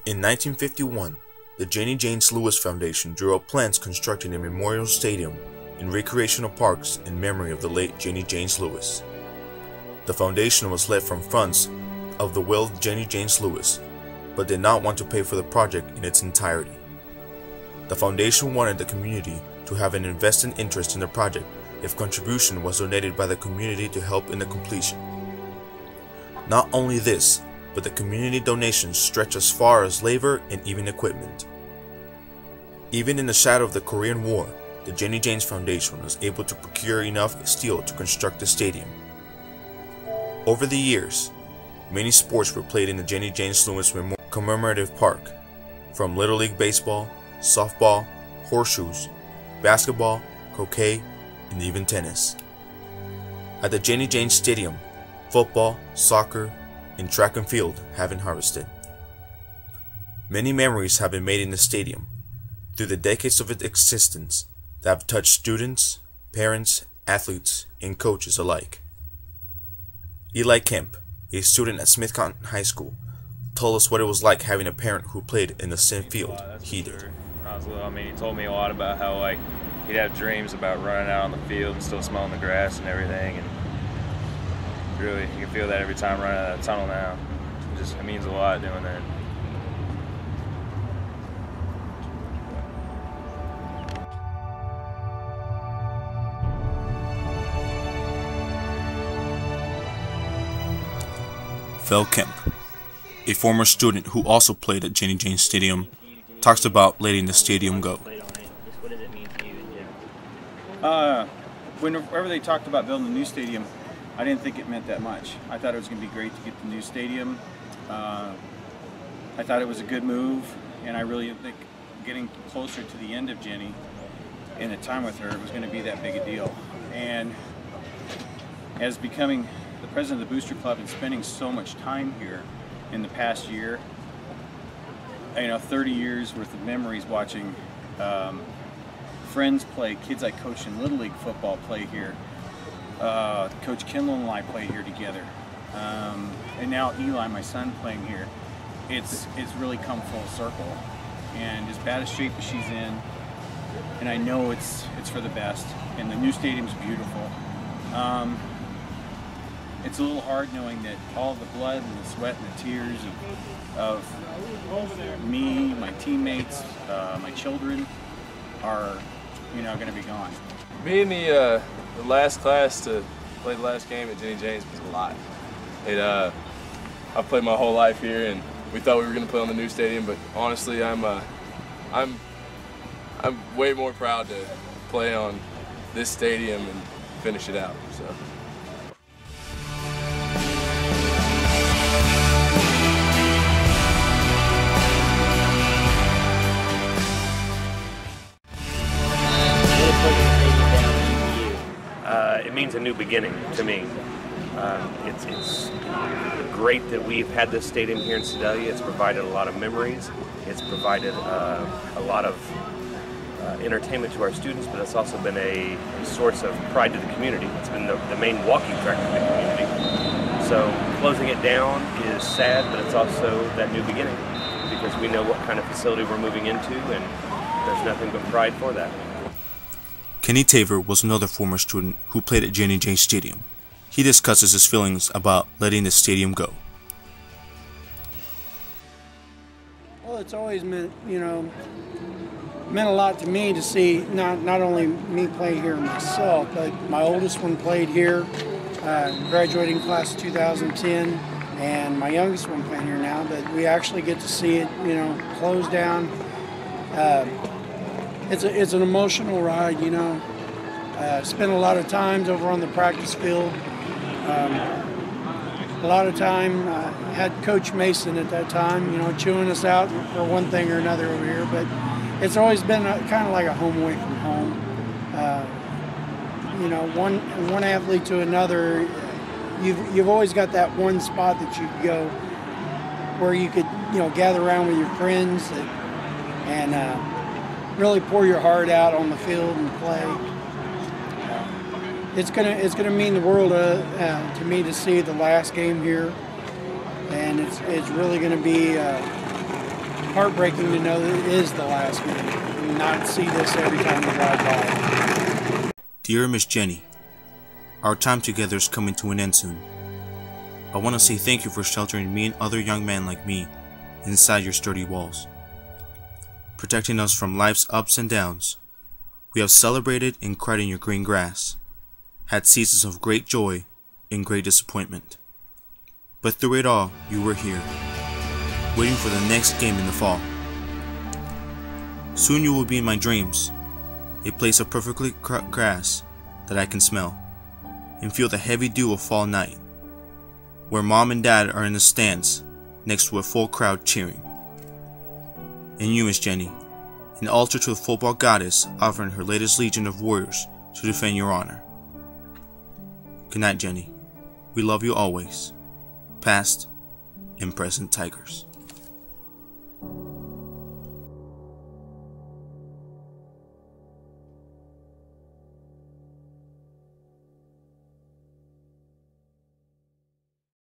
In 1951, the Jennie Jaynes Lewis Foundation drew up plans constructing a memorial stadium and recreational parks in memory of the late Jennie Jaynes Lewis. The foundation was led from funds of the will of Jennie Jaynes Lewis, but did not want to pay for the project in its entirety. The foundation wanted the community to have an invested interest in the project if contribution was donated by the community to help in the completion. Not only this, but the community donations stretch as far as labor and even equipment. Even in the shadow of the Korean War, the Jennie Jaynes Foundation was able to procure enough steel to construct the stadium. Over the years, many sports were played in the Jennie Jaynes Lewis Commemorative Park, from Little League baseball, softball, horseshoes, basketball, croquet, and even tennis. At the Jennie Jaynes Stadium, football, soccer, and track and field have been harvested. Many memories have been made in the stadium through the decades of its existence that have touched students, parents, athletes, and coaches alike. Eli Kemp, a student at Smith High School, told us what it was like having a parent who played in the same field he did. When I was little, he told me a lot about how he'd have dreams about running out on the field and still smelling the grass and everything, and really, you can feel that every time running out of that tunnel now. It means a lot doing that. Phil Kemp, a former student who also played at Jennie Jaynes Stadium, talks about letting the stadium go. Whenever they talked about building a new stadium, I didn't think it meant that much. I thought it was going to be great to get the new stadium. I thought it was a good move, and I really think getting closer to the end of Jennie and the time with her was going to be that big a deal. And as becoming the president of the Booster Club and spending so much time here in the past year, 30 years worth of memories watching friends play, kids I coached in Little League football play here. Coach Kindle and I play here together, and now Eli, my son, playing here. It's really come full circle, and as bad a shape as she's in, and I know it's for the best, and the new stadium's beautiful. It's a little hard knowing that all the blood and the sweat and the tears of me, my teammates, my children are going to be gone. Being the last class to play the last game at Jennie Jaynes was a lot. I've played my whole life here, and we thought we were going to play on the new stadium, but honestly, I'm way more proud to play on this stadium and finish it out. So. It means a new beginning to me. It's great that we've had this stadium here in Sedalia. It's provided a lot of memories. It's provided a lot of entertainment to our students, but it's also been a source of pride to the community. It's been the main walking track for the community. So closing it down is sad, but it's also that new beginning because we know what kind of facility we're moving into, and there's nothing but pride for that. Kenny Taver was another former student who played at Jennie Jaynes Stadium. He discusses his feelings about letting the stadium go. Well, it's always meant a lot to me to see not only me play here myself, but my oldest one played here, graduating class of 2010, and my youngest one playing here now. But we actually get to see it, close down. It's an emotional ride, Spent a lot of times over on the practice field. A lot of time had Coach Mason at that time, chewing us out for one thing or another over here. But it's always been kind of like a home away from home. One athlete to another. You've always got that one spot that you could go where you could gather around with your friends and really pour your heart out on the field and play. It's gonna mean the world to me to see the last game here, and it's really gonna be heartbreaking to know that it is the last game and not see this every time we ride by. Dear Miss Jennie, our time together is coming to an end soon. I want to say thank you for sheltering me and other young men like me inside your sturdy walls, protecting us from life's ups and downs. We have celebrated and cried in your green grass, had seasons of great joy and great disappointment. But through it all, you were here, waiting for the next game in the fall. Soon you will be in my dreams, a place of perfectly cut grass that I can smell, and feel the heavy dew of fall night, where mom and dad are in the stands next to a full crowd cheering. And you, Miss Jennie, an altar to the football goddess offering her latest legion of warriors to defend your honor. Good night, Jennie. We love you always, past and present Tigers.